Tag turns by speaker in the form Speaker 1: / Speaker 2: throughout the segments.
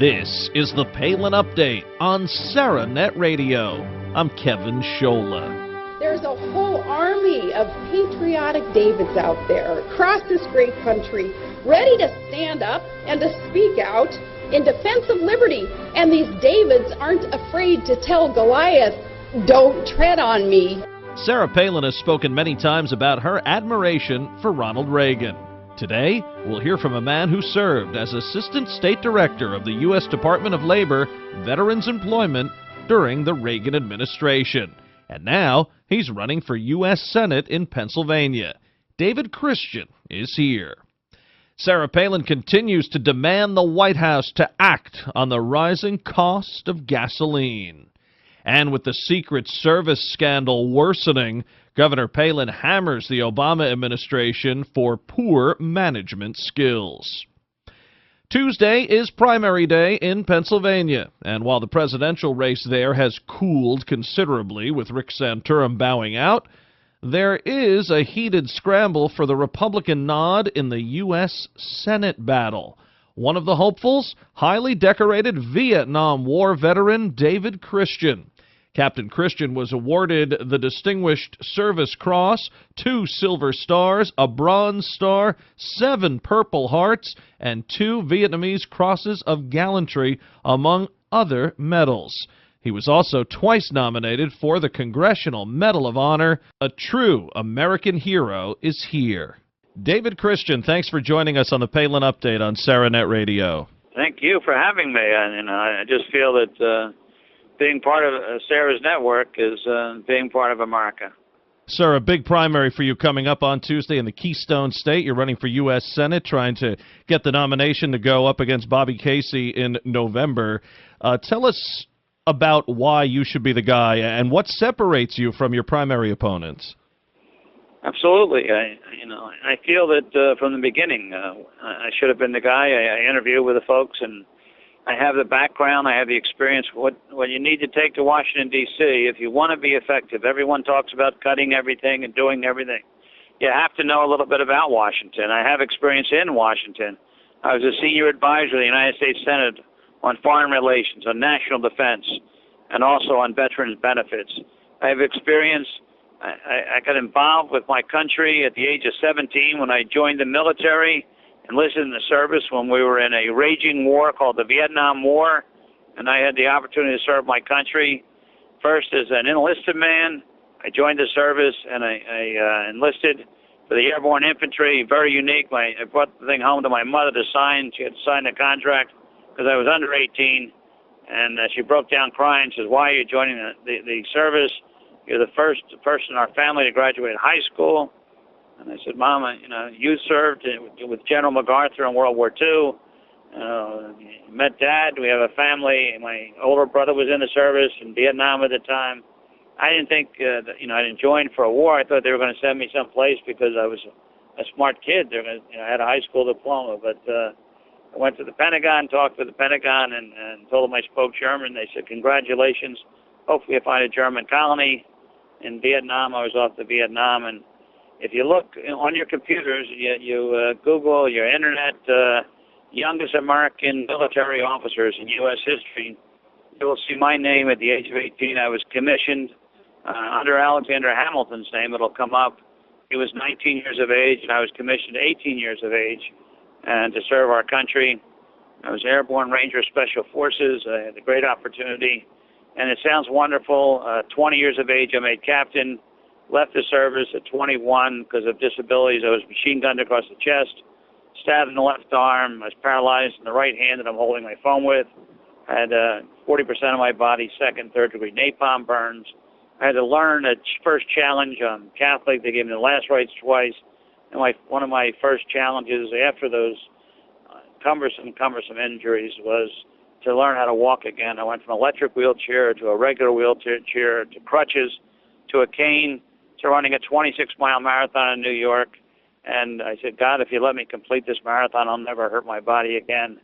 Speaker 1: This is the Palin Update on SarahNet Radio. I'm Kevin Scholla.
Speaker 2: There's a whole army of patriotic Davids out there across this great country ready to stand up and to speak out in defense of liberty. And these Davids aren't afraid to tell Goliath, "Don't tread on me."
Speaker 1: Sarah Palin has spoken many times about her admiration for Ronald Reagan. Today, we'll hear from a man who served as Assistant State Director of the U.S. Department of Labor Veterans Employment during the Reagan administration. And now, he's running for U.S. Senate in Pennsylvania. David Christian is here. Sarah Palin continues to demand the White House to act on the rising cost of gasoline. And with the Secret Service scandal worsening, Governor Palin hammers the Obama administration for poor management skills. Tuesday is primary day in Pennsylvania, and while the presidential race there has cooled considerably with Rick Santorum bowing out, there is a heated scramble for the Republican nod in the U.S. Senate battle. One of the hopefuls, highly decorated Vietnam War veteran David Christian. Captain Christian was awarded the Distinguished Service Cross, 2 Silver Stars, a Bronze Star, 7 Purple Hearts, and 2 Vietnamese Crosses of Gallantry, among other medals. He was also twice nominated for the Congressional Medal of Honor. A true American hero is here. David Christian, thanks for joining us on the Palin Update on SarahNet Radio.
Speaker 3: Thank you for having me. I just feel that being part of Sarah's network is being part of America.
Speaker 1: Sir, a big primary for you coming up on Tuesday in the Keystone State. You're running for U.S. Senate, trying to get the nomination to go up against Bobby Casey in November. Tell us about why you should be the guy and what separates you from your primary opponents.
Speaker 3: Absolutely. I feel that from the beginning I should have been the guy. I interviewed with the folks, and I have the background, I have the experience, what you need to take to Washington, D.C. if you want to be effective. Everyone talks about cutting everything and doing everything. You have to know a little bit about Washington. I have experience in Washington. I was a senior advisor of the United States Senate on foreign relations, on national defense, and also on veterans benefits. I have experience. I got involved with my country at the age of 17 when I joined the military, enlisted in the service when we were in a raging war called the Vietnam War, and I had the opportunity to serve my country first as an enlisted man. I joined the service, and I enlisted for the Airborne Infantry, very unique. I brought the thing home to my mother to sign. She had to sign the contract because I was under 18, and she broke down crying. She says, "Why are you joining the service? You're the first person in our family to graduate high school." And I said, "Mama, you served with General MacArthur in World War II. Met Dad. We have a family. My older brother was in the service in Vietnam at the time. I didn't think that I didn't join for a war. I thought they were going to send me someplace because I was a smart kid. They're going to, I had a high school diploma. But I went to the Pentagon, talked to the Pentagon, and told them I spoke German. They said, "Congratulations. Hopefully you find a German colony." In Vietnam, I was off to Vietnam, and if you look on your computers, you Google your internet, youngest American military officers in U.S. history, you will see my name at the age of 18. I was commissioned under Alexander Hamilton's name. It'll come up. He was 19 years of age, and I was commissioned 18 years of age and to serve our country. I was Airborne Ranger Special Forces. I had a great opportunity, and it sounds wonderful. 20 years of age, I made captain. Left the service at 21 because of disabilities. I was machine gunned across the chest, stabbed in the left arm. I was paralyzed in the right hand that I'm holding my phone with. I had 40% of my body second, third degree napalm burns. I had to learn a first challenge. I'm Catholic. They gave me the last rites twice. And one of my first challenges after those cumbersome injuries was to learn how to walk again. I went from an electric wheelchair to a regular wheelchair to crutches to a cane to running a 26-mile marathon in New York. And I said, "God, if you let me complete this marathon, I'll never hurt my body again."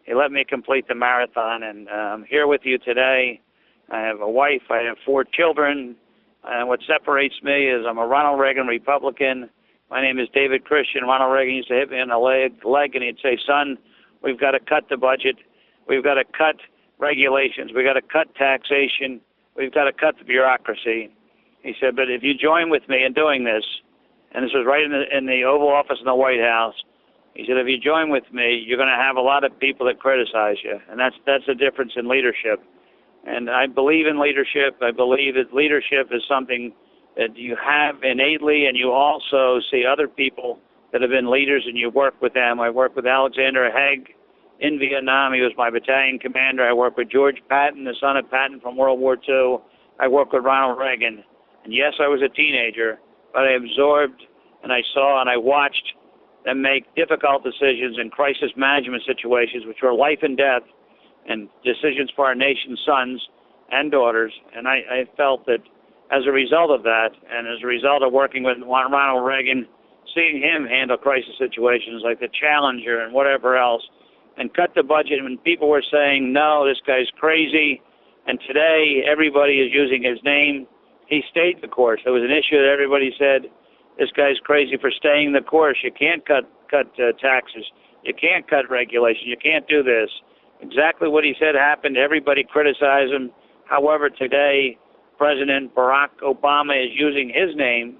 Speaker 3: He let me complete the marathon, and I'm here with you today. I have a wife. I have 4 children. And what separates me is I'm a Ronald Reagan Republican. My name is David Christian. Ronald Reagan used to hit me in the leg, and he'd say, "Son, we've got to cut the budget. We've got to cut regulations. We've got to cut taxation. We've got to cut the bureaucracy. He said, but if you join with me in doing this, and this was right in the Oval Office in the White House, he said, if you join with me, you're going to have a lot of people that criticize you, and that's the difference in leadership. And I believe in leadership. I believe that leadership is something that you have innately, and you also see other people that have been leaders, and you work with them. I worked with Alexander Haig in Vietnam. He was my battalion commander. I worked with George Patton, the son of Patton from World War II. I worked with Ronald Reagan. And yes, I was a teenager, but I absorbed and I saw and I watched them make difficult decisions in crisis management situations, which were life and death, and decisions for our nation's sons and daughters. And I felt that as a result of that, and as a result of working with Ronald Reagan, seeing him handle crisis situations like the Challenger and whatever else, and cut the budget when people were saying, no, this guy's crazy, and today everybody is using his name, he stayed the course. There was an issue that everybody said, this guy's crazy for staying the course. You can't cut taxes. You can't cut regulation. You can't do this. Exactly what he said happened. Everybody criticized him. However, today, President Barack Obama is using his name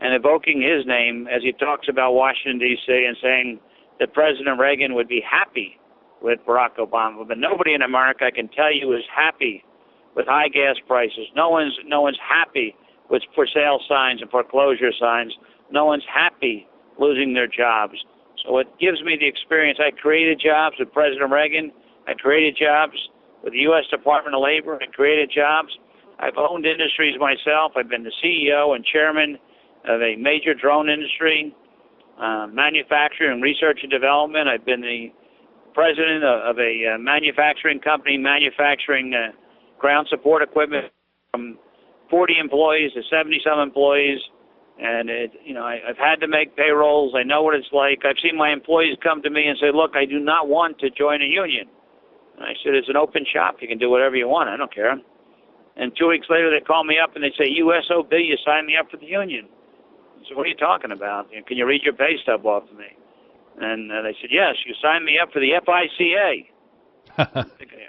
Speaker 3: and evoking his name as he talks about Washington, D.C., and saying that President Reagan would be happy with Barack Obama. But nobody in America, I can tell you, is happy with high gas prices. No one's happy with for sale signs and foreclosure signs. No one's happy losing their jobs. So it gives me the experience. I created jobs with President Reagan. I created jobs with the U.S. Department of Labor. I created jobs. I've owned industries myself. I've been the CEO and chairman of a major drone industry, manufacturing, research and development. I've been the president of a manufacturing company manufacturing ground support equipment from 40 employees to 70-some employees. And, I've had to make payrolls. I know what it's like. I've seen my employees come to me and say, look, I do not want to join a union. And I said, it's an open shop. You can do whatever you want. I don't care. And 2 weeks later, they call me up and they say, USOB, you signed me up for the union. I said, what are you talking about? Can you read your pay stub off to me? And they said, yes, you signed me up for the FICA.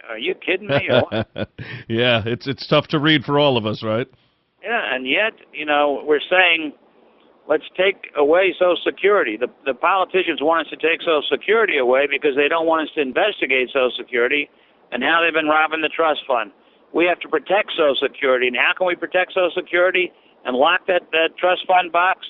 Speaker 3: Are you kidding me? Or what?
Speaker 1: Yeah, it's tough to read for all of us, right?
Speaker 3: Yeah, and yet, we're saying, let's take away Social Security. The politicians want us to take Social Security away because they don't want us to investigate Social Security and how they've been robbing the trust fund. We have to protect Social Security. And how can we protect Social Security and lock that trust fund box?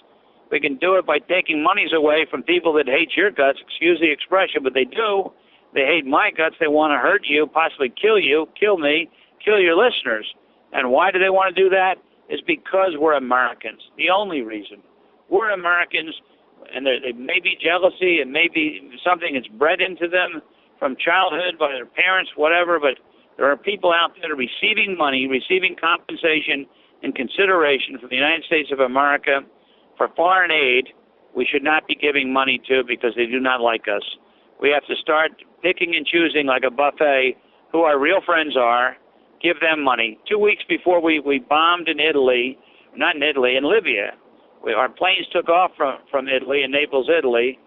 Speaker 3: We can do it by taking monies away from people that hate your guts, excuse the expression, but they do. They hate my guts. They want to hurt you, possibly kill you, kill me, kill your listeners. And why do they want to do that? It's because we're Americans. The only reason. We're Americans, and they may be jealousy, it may be something that's bred into them from childhood by their parents, whatever, but there are people out there receiving money, receiving compensation and consideration from the United States of America for foreign aid we should not be giving money to because they do not like us. We have to start picking and choosing like a buffet who our real friends are, give them money. 2 weeks before we bombed in Italy, not in Italy, in Libya, our planes took off from Italy, in Naples, Italy.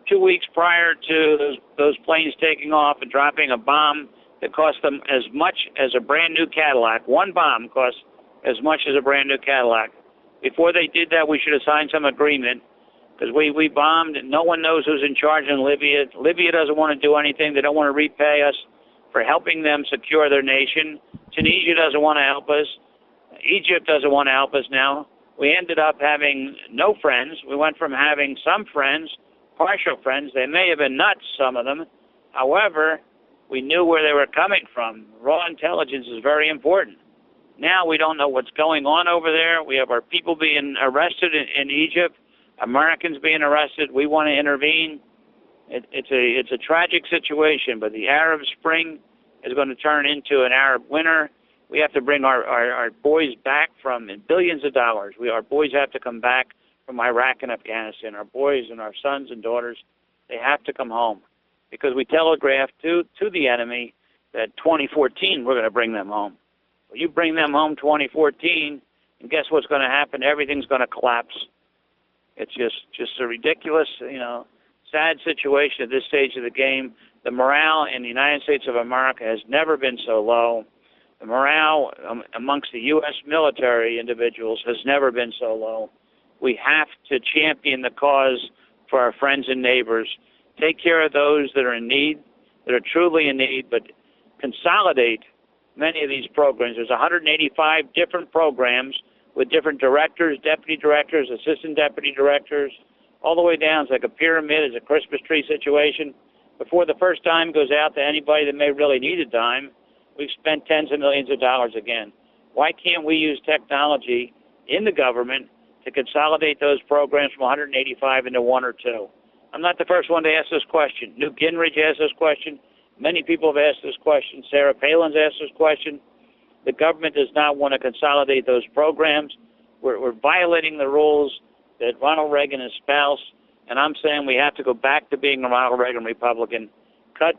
Speaker 3: 2 weeks prior to those planes taking off and dropping a bomb that cost them as much as a brand new Cadillac. One bomb cost as much as a brand new Cadillac. Before they did that, we should have signed some agreement because we bombed and no one knows who's in charge in Libya. Libya doesn't want to do anything. They don't want to repay us for helping them secure their nation. Tunisia doesn't want to help us. Egypt doesn't want to help us now. We ended up having no friends. We went from having some friends, partial friends. They may have been nuts, some of them. However, we knew where they were coming from. Raw intelligence is very important. Now we don't know what's going on over there. We have our people being arrested in Egypt, Americans being arrested. We want to intervene. It's a tragic situation, but the Arab Spring is going to turn into an Arab winter. We have to bring our boys back from billions of dollars. Our boys have to come back from Iraq and Afghanistan. Our boys and our sons and daughters, they have to come home because we telegraphed to the enemy that 2014 we're going to bring them home. Well, you bring them home 2014, and guess what's going to happen? Everything's going to collapse. It's just a ridiculous, sad situation at this stage of the game. The morale in the United States of America has never been so low. The morale amongst the U.S. military individuals has never been so low. We have to champion the cause for our friends and neighbors, take care of those that are in need, that are truly in need, but consolidate many of these programs. There's 185 different programs with different directors, deputy directors, assistant deputy directors, all the way down. It's like a pyramid. It's a Christmas tree situation. Before the first dime goes out to anybody that may really need a dime, we've spent tens of millions of dollars again. Why can't we use technology in the government to consolidate those programs from 185 into one or two? I'm not the first one to ask this question. Newt Gingrich asked this question. Many people have asked this question. Sarah Palin's asked this question. The government does not want to consolidate those programs. We're violating the rules that Ronald Reagan espoused, and I'm saying we have to go back to being a Ronald Reagan Republican, cut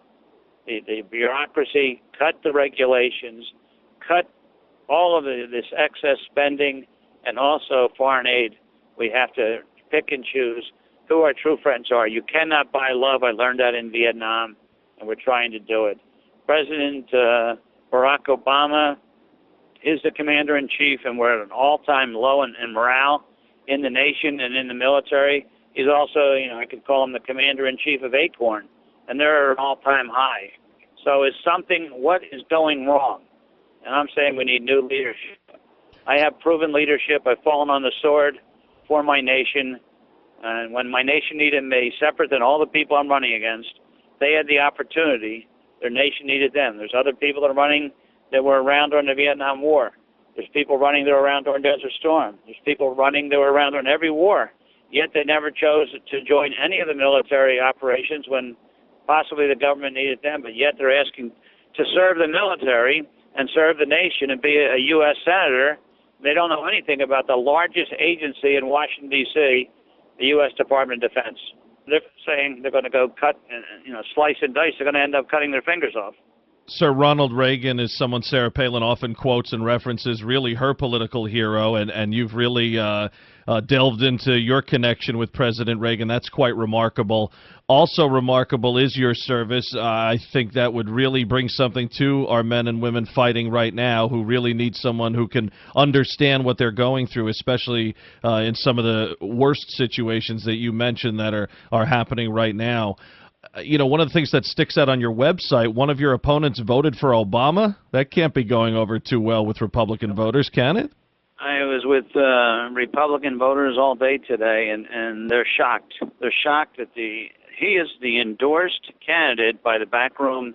Speaker 3: the bureaucracy, cut the regulations, cut all of this excess spending, and also foreign aid. We have to pick and choose who our true friends are. You cannot buy love. I learned that in Vietnam, and we're trying to do it. President Barack Obama is the commander-in-chief, and we're at an all-time low in morale in the nation and in the military. He's also, I could call him the commander-in-chief of Acorn, and they're at an all-time high. So what is going wrong? And I'm saying we need new leadership. I have proven leadership. I've fallen on the sword for my nation. And when my nation needed me, separate than all the people I'm running against, they had the opportunity. Their nation needed them. There's other people that are running that were around during the Vietnam War. There's people running that were around during Desert Storm. There's people running that were around during every war. Yet they never chose to join any of the military operations when possibly the government needed them. But yet they're asking to serve the military and serve the nation and be a U.S. senator. They don't know anything about the largest agency in Washington, D.C., the U.S. Department of Defense. They're saying they're going to go cut and slice and dice. They're going to end up cutting their fingers off.
Speaker 1: Sir, Ronald Reagan is someone Sarah Palin often quotes and references, really her political hero, and you've really delved into your connection with President Reagan. That's quite remarkable. Also remarkable is your service. I think that would really bring something to our men and women fighting right now who really need someone who can understand what they're going through, especially in some of the worst situations that you mentioned that are happening right now. One of the things that sticks out on your website, one of your opponents voted for Obama. That can't be going over too well with Republican voters, can it?
Speaker 3: I was with Republican voters all day today, and they're shocked. They're shocked that he is the endorsed candidate by the backroom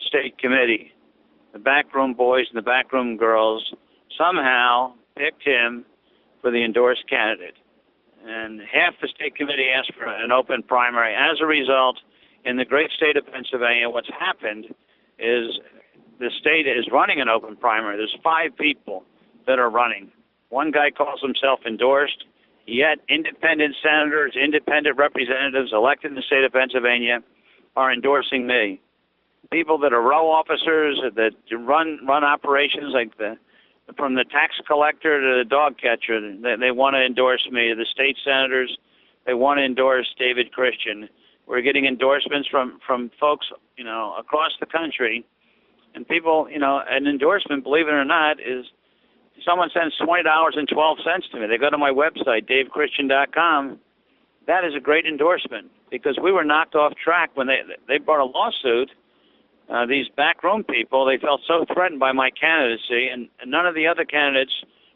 Speaker 3: state committee. The backroom boys and the backroom girls somehow picked him for the endorsed candidate. And half the state committee asked for an open primary. As a result, in the great state of Pennsylvania, what's happened is the state is running an open primary. There's 5 people that are running. One guy calls himself endorsed, yet independent senators, independent representatives elected in the state of Pennsylvania are endorsing me. People that are row officers that run operations like from the tax collector to the dog catcher, they want to endorse me. The state senators, they want to endorse David Christian. We're getting endorsements from folks, across the country. And people, an endorsement, believe it or not, is someone sends $20.12 to me. They go to my website, davechristian.com. That is a great endorsement because we were knocked off track when they brought a lawsuit. These backroom people, they felt so threatened by my candidacy, and none of the other candidates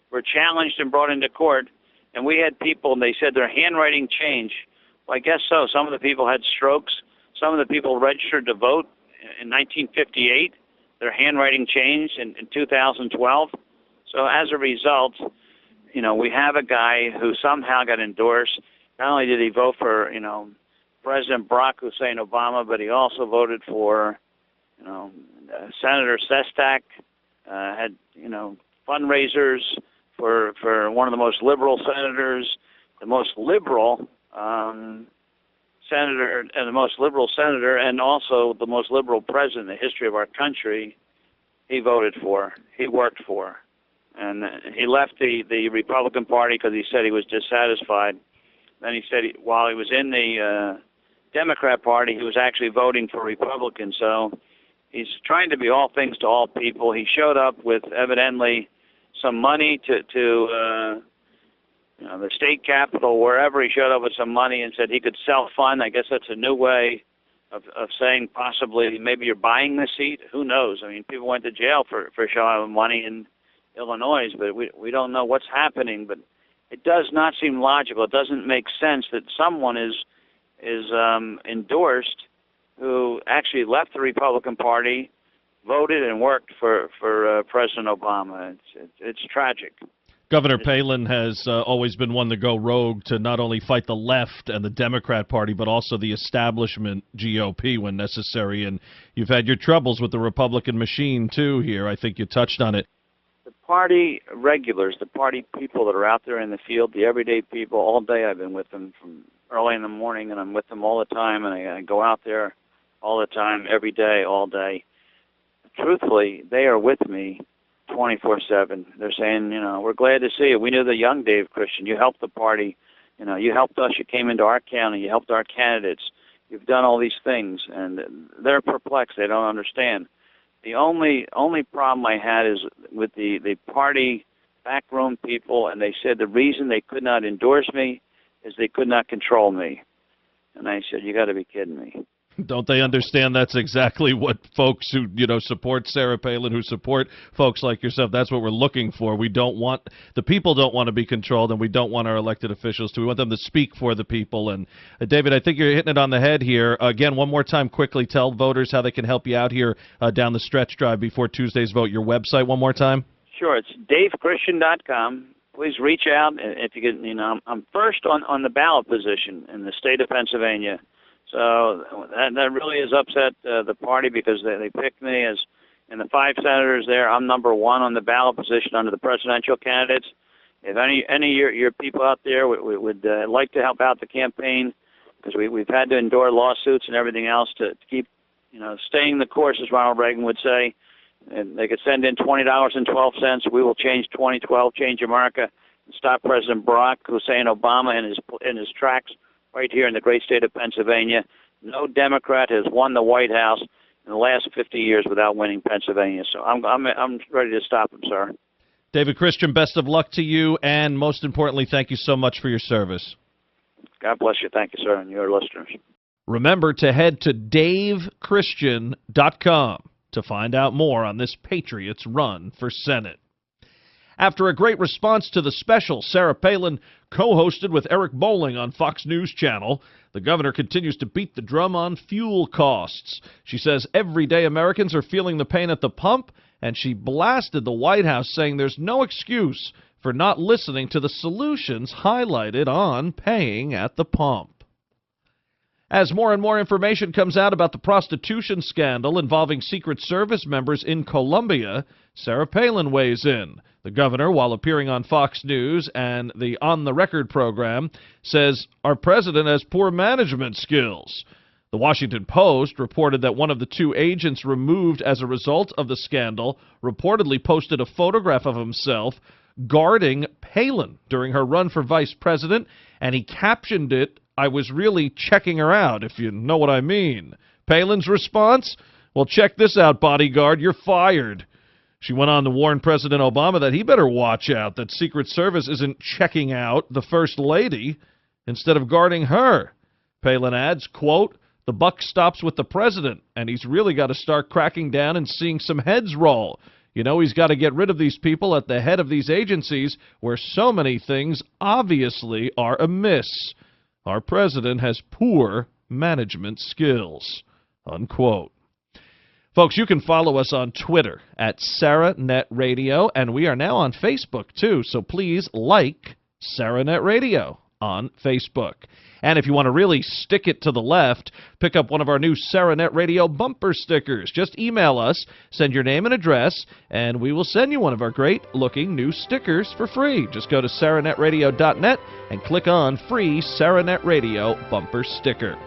Speaker 3: were challenged and brought into court. And we had people, and they said their handwriting changed. Well, I guess so. Some of the people had strokes. Some of the people registered to vote in 1958. Their handwriting changed in 2012. So as a result, we have a guy who somehow got endorsed. Not only did he vote for, President Barack Hussein Obama, but he also voted for, Senator Sestak, had, fundraisers for one of the most liberal senators, the most liberal senator, and the most liberal senator, and also the most liberal president in the history of our country. He voted for, he worked for, and he left the Republican Party because he said he was dissatisfied. Then he said while he was in the Democrat Party, he was actually voting for Republican. So he's trying to be all things to all people. He showed up with evidently some money to the state capitol, wherever. He showed up with some money and said he could self-fund. I guess that's a new way of saying possibly maybe you're buying the seat. Who knows? I mean, people went to jail for showing money in Illinois, but we don't know what's happening. But it does not seem logical. It doesn't make sense that someone is endorsed who actually left the Republican Party, voted and worked for President Obama. It's tragic.
Speaker 1: Governor Palin has always been one to go rogue to not only fight the left and the Democrat Party, but also the establishment GOP when necessary. And you've had your troubles with the Republican machine, too, here. I think you touched on it.
Speaker 3: The party regulars, the party people that are out there in the field, the everyday people, all day I've been with them from early in the morning, and I'm with them all the time, and I go out there all the time, every day, all day. Truthfully, they are with me 24/7. They're saying, we're glad to see you. We knew the young Dave Christian. You helped the party. You helped us. You came into our county. You helped our candidates. You've done all these things, and they're perplexed. They don't understand. The only problem I had is with the party backroom people, and they said the reason they could not endorse me is they could not control me. And I said, you got to be kidding me.
Speaker 1: Don't they understand that's exactly what folks who, support Sarah Palin, who support folks like yourself, that's what we're looking for. The people don't want to be controlled, and we don't want our elected officials to. We want them to speak for the people. And David, I think you're hitting it on the head here. Again, one more time, quickly, tell voters how they can help you out here down the stretch drive before Tuesday's vote. Your website one more time.
Speaker 3: Sure, it's davechristian.com. Please reach out if you get, I'm first on the ballot position in the state of Pennsylvania. So that really has upset the party because they picked me as, in the 5 senators there, I'm number 1 on the ballot position under the presidential candidates. If any of your people out there would like to help out the campaign, because we've had to endure lawsuits and everything else to keep, staying the course, as Ronald Reagan would say, and they could send in $20.12. We will change 2012, change America, and stop President Barack Hussein Obama in his tracks. Right here in the great state of Pennsylvania. No Democrat has won the White House in the last 50 years without winning Pennsylvania. So I'm ready to stop him, sir.
Speaker 1: David Christian, best of luck to you, and most importantly, thank you so much for your service.
Speaker 3: God bless you. Thank you, sir, and your listeners.
Speaker 1: Remember to head to davechristian.com to find out more on this Patriots run for Senate. After a great response to the special Sarah Palin co-hosted with Eric Bolling on Fox News Channel, the governor continues to beat the drum on fuel costs. She says everyday Americans are feeling the pain at the pump, and she blasted the White House saying there's no excuse for not listening to the solutions highlighted on paying at the pump. As more and more information comes out about the prostitution scandal involving Secret Service members in Colombia, Sarah Palin weighs in. The governor, while appearing on Fox News and the On the Record program, says our president has poor management skills. The Washington Post reported that one of the 2 agents removed as a result of the scandal reportedly posted a photograph of himself guarding Palin during her run for vice president, and he captioned it, "I was really checking her out, if you know what I mean." Palin's response? "Well, check this out, bodyguard, you're fired." She went on to warn President Obama that he better watch out, that Secret Service isn't checking out the First Lady instead of guarding her. Palin adds, quote, "The buck stops with the president, and he's really got to start cracking down and seeing some heads roll. He's got to get rid of these people at the head of these agencies where so many things obviously are amiss. Our president has poor management skills," unquote. Folks, you can follow us on Twitter at SarahNet Radio, and we are now on Facebook, too, so please like SarahNet Radio on Facebook. And if you want to really stick it to the left, pick up one of our new SarahNet Radio bumper stickers. Just email us, send your name and address, and we will send you one of our great-looking new stickers for free. Just go to SarahNetRadio.net and click on Free SarahNet Radio Bumper Sticker.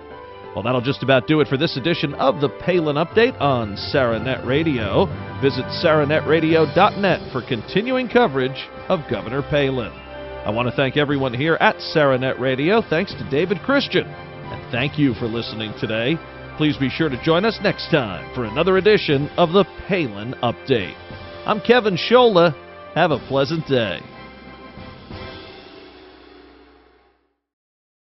Speaker 1: Well, that'll just about do it for this edition of the Palin Update on SarahNet Radio. Visit SarahNetRadio.net for continuing coverage of Governor Palin. I want to thank everyone here at SarahNet Radio. Thanks to David Christian. And Thank you for listening today. Please be sure to join us next time for another edition of the Palin Update. I'm Kevin Scholla. Have a pleasant day.